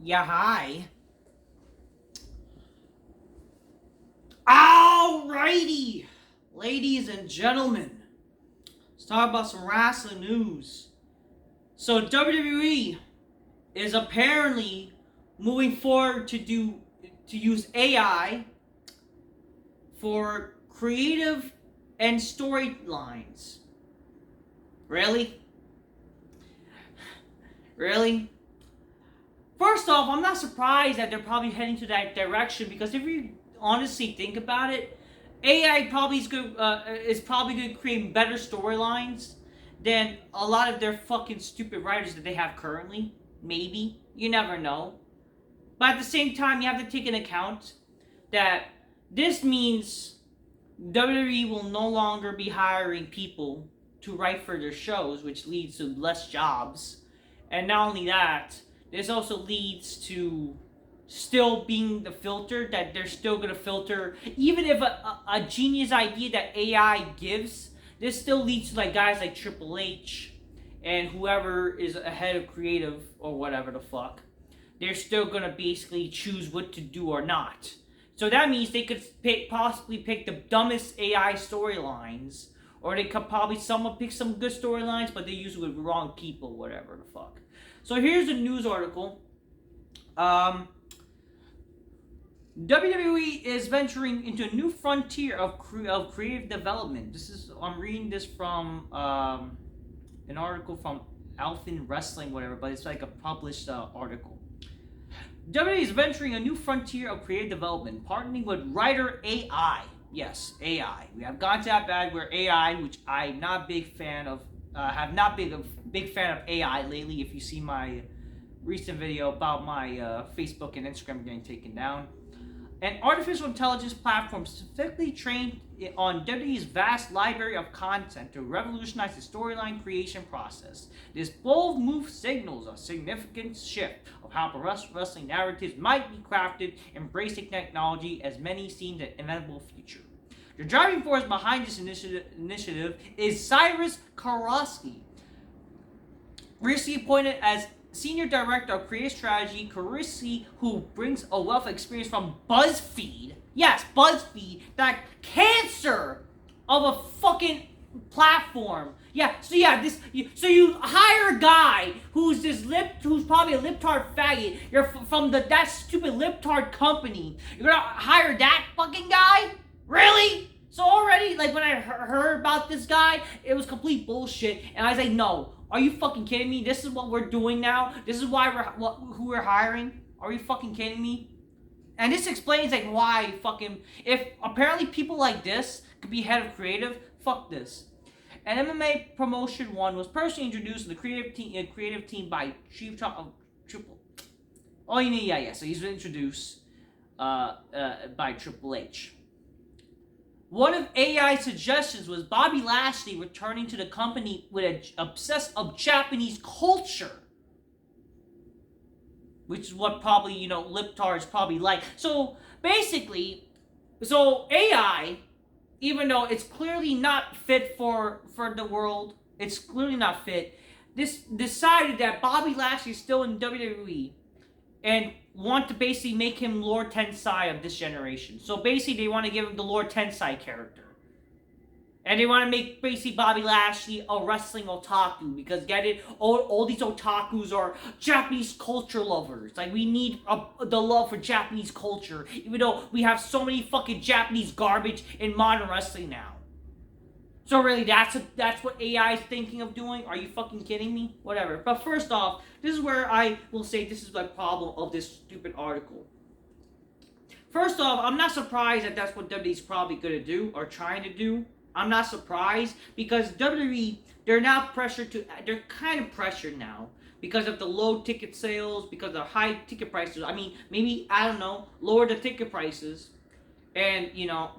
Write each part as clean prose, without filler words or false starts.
Yeah, hi. Alrighty, ladies and gentlemen, let's talk about some wrestling news. So WWE is apparently moving forward to use AI for creative and storylines. Really? Really? First off, I'm not surprised that they're probably heading to that direction because if you honestly think about it, AI probably is probably going to create better storylines than a lot of their fucking stupid writers that they have currently. Maybe you never know, but at the same time, you have to take into account that this means WWE will no longer be hiring people to write for their shows, which leads to less jobs. And not only that, this also leads to still being the filter that they're still going to filter. Even if a genius idea that AI gives, this still leads to like guys like Triple H and whoever is ahead of creative or whatever the fuck. They're still going to basically choose what to do or not. So that means they could possibly pick the dumbest AI storylines, or they could probably someone pick some good storylines, but they use it with wrong people, whatever the fuck. So here's a news article. WWE is venturing into a new frontier of creative development. I'm reading this from an article from Alphin Wrestling, whatever, but it's like a published article. WWE is venturing a new frontier of creative development, partnering with writer AI. Yes, AI. We have gotten to that bad where AI, which I'm not a big fan of, have not been a big fan of AI lately. If you see my recent video about my Facebook and Instagram getting taken down. An artificial intelligence platform specifically trained on WWE's vast library of content to revolutionize the storyline creation process. This bold move signals a significant shift of how wrestling narratives might be crafted, embracing technology as many see the inevitable future. The driving force behind this initiative is Cyrus Karosky, recently appointed as Senior Director of Creative Strategy. Karosky, who brings a wealth of experience from BuzzFeed. Yes, BuzzFeed, that cancer of a fucking platform. So you hire a guy who's who's probably a libtard faggot. You're from that stupid libtard company. You're gonna hire that fucking guy? Really? So already, like when I heard about this guy, it was complete bullshit, and I was like, no. Are you fucking kidding me? This is what we're doing now? This is why who we're hiring? Are you fucking kidding me? And this explains like why fucking if apparently people like this could be head of creative, fuck this. An MMA promotion one was personally introduced to the creative team by Triple. Oh yeah. So he's been introduced by Triple H. One of AI's suggestions was Bobby Lashley returning to the company with an obsessed of Japanese culture. Which is what probably, libtards probably like. So, basically, AI, even though it's clearly not fit for the world, it's clearly not fit, this decided that Bobby Lashley is still in WWE and want to basically make him Lord Tensai of this generation. So basically, they want to give him the Lord Tensai character. And they want to make basically Bobby Lashley a wrestling otaku. Because get it? All these otakus are Japanese culture lovers. Like, we need the love for Japanese culture. Even though we have so many fucking Japanese garbage in modern wrestling now. So really, that's what AI is thinking of doing? Are you fucking kidding me? Whatever. But first off, this is where I will say this is the problem of this stupid article. First off, I'm not surprised that that's what WWE's probably going to do or trying to do. I'm not surprised because WWE, they're kind of pressured now because of the low ticket sales, because of high ticket prices. I mean, maybe, I don't know, lower the ticket prices. And,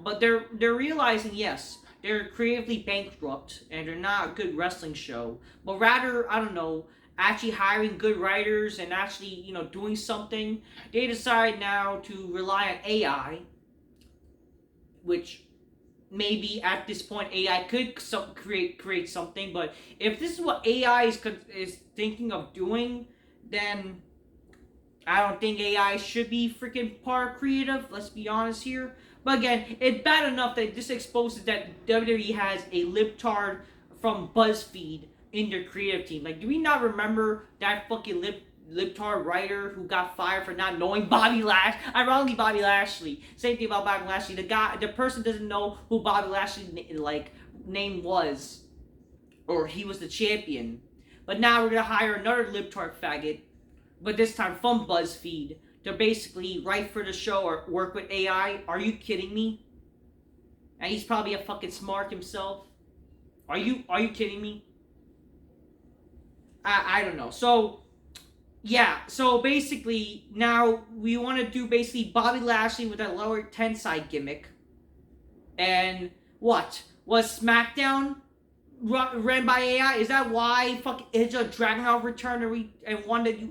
but they're realizing, yes, they're creatively bankrupt and they're not a good wrestling show, but rather, I don't know, actually hiring good writers and actually, doing something, they decide now to rely on AI, which maybe at this point AI could create something, but if this is what AI is thinking of doing, then I don't think AI should be freaking part creative. Let's be honest here. But again, it's bad enough that this exposes that WWE has a libtard from BuzzFeed in their creative team. Like, do we not remember that fucking libtard writer who got fired for not knowing Bobby Lash? Ironically, Bobby Lashley. Same thing about Bobby Lashley. The person doesn't know who Bobby Lashley name was, or he was the champion. But now we're gonna hire another libtard faggot, but this time from BuzzFeed, to basically write for the show or work with AI. Are you kidding me? And he's probably a fucking smart himself. Are you kidding me? I don't know. So yeah, so basically now we want to do basically Bobby Lashley with a lower 10 side gimmick. And what? Was SmackDown ran by AI? Is that why fucking Ilja Dragunov returned and won the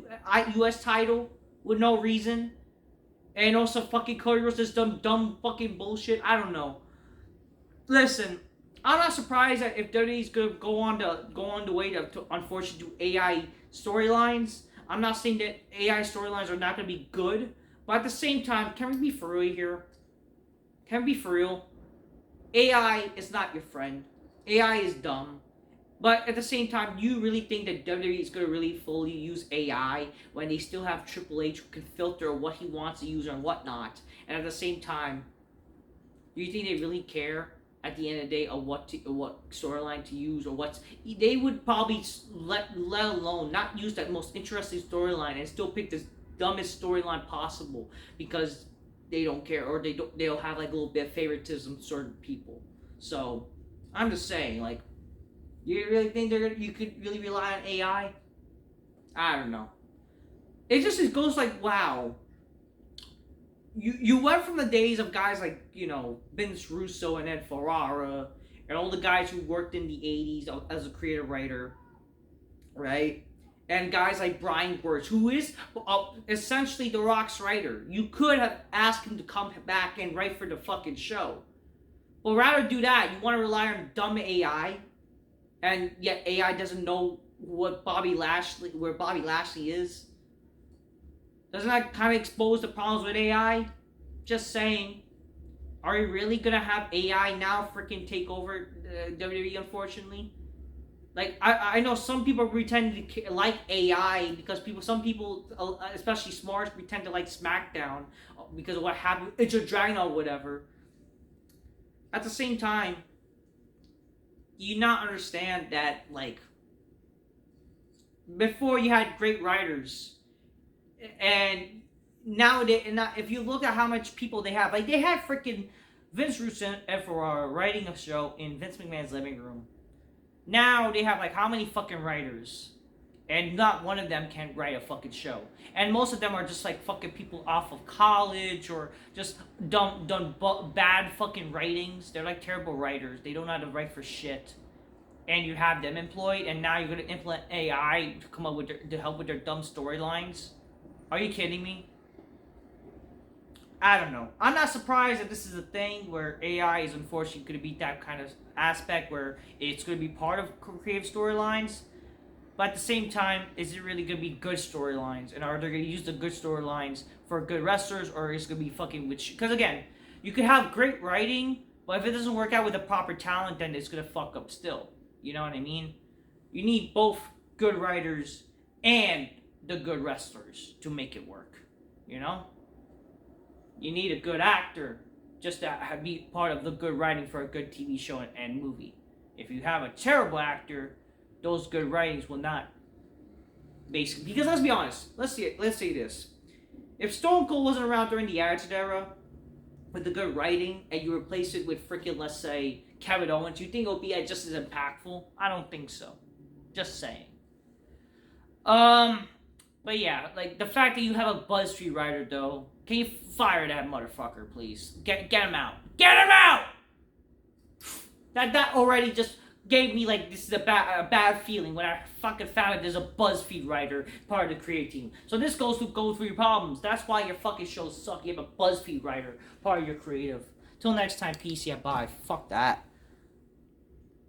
US title with no reason? And also fucking Cody Rhodes just dumb fucking bullshit? I don't know. Listen, I'm not surprised that if WWE's gonna go on the way to unfortunately do AI storylines. I'm not saying that AI storylines are not gonna be good, but at the same time, can we be for real here? Can we be for real? AI is not your friend. AI is dumb. But at the same time, you really think that WWE is going to really fully use AI when they still have Triple H who can filter what he wants to use and whatnot? And at the same time, do you think they really care at the end of the day of what storyline to use or what's... They would probably let alone not use that most interesting storyline and still pick the dumbest storyline possible because they don't care, or they'll have like a little bit of favoritism to certain people. So I'm just saying, like, you really think you could really rely on AI? I don't know. It goes like, wow. You went from the days of guys like, Vince Russo and Ed Ferrara and all the guys who worked in the 80s as a creative writer, right? And guys like Brian Wirtz, who is essentially The Rock's writer. You could have asked him to come back and write for the fucking show. But rather do that, you want to rely on dumb AI, and yet AI doesn't know where Bobby Lashley is. Doesn't that kind of expose the problems with AI? Just saying. Are we really gonna have AI now freaking take over WWE? Unfortunately, like I know some people pretend to like AI because some people, especially smart, pretend to like SmackDown because of what happened. It's a dragon or whatever. At the same time, you not understand that, like, before you had great writers, and nowadays, if you look at how much people they have, like, they had freaking Vince Russo and Ferrara writing a show in Vince McMahon's living room. Now they have like how many fucking writers? And not one of them can write a fucking show. And most of them are just like fucking people off of college or just done bad fucking writings. They're like terrible writers. They don't know how to write for shit. And you have them employed, and now you're gonna implement AI to come up with to help with their dumb storylines. Are you kidding me? I don't know. I'm not surprised that this is a thing where AI is unfortunately going to be that kind of aspect where it's going to be part of creative storylines. But at the same time, is it really going to be good storylines? And are they going to use the good storylines for good wrestlers, or is it going to be fucking with because again, you could have great writing, but if it doesn't work out with the proper talent, then it's going to fuck up still. You know what I mean? You need both good writers and the good wrestlers to make it work. You know? You need a good actor just to be part of the good writing for a good TV show and movie. If you have a terrible actor, those good writings will not basically... Because let's be honest, let's say this. If Stone Cold wasn't around during the Attitude Era with the good writing and you replace it with freaking, let's say, Kevin Owens, you think it'll be just as impactful? I don't think so. Just saying. But yeah, like the fact that you have a BuzzFeed writer though, can you fire that motherfucker, please? Get him out. Get him out! That already just gave me like this is a bad feeling when I fucking found out there's a BuzzFeed writer part of the creative team. So this goes through your problems. That's why your fucking shows suck. You have a BuzzFeed writer part of your creative. Till next time, peace. Yeah, bye. Fuck that.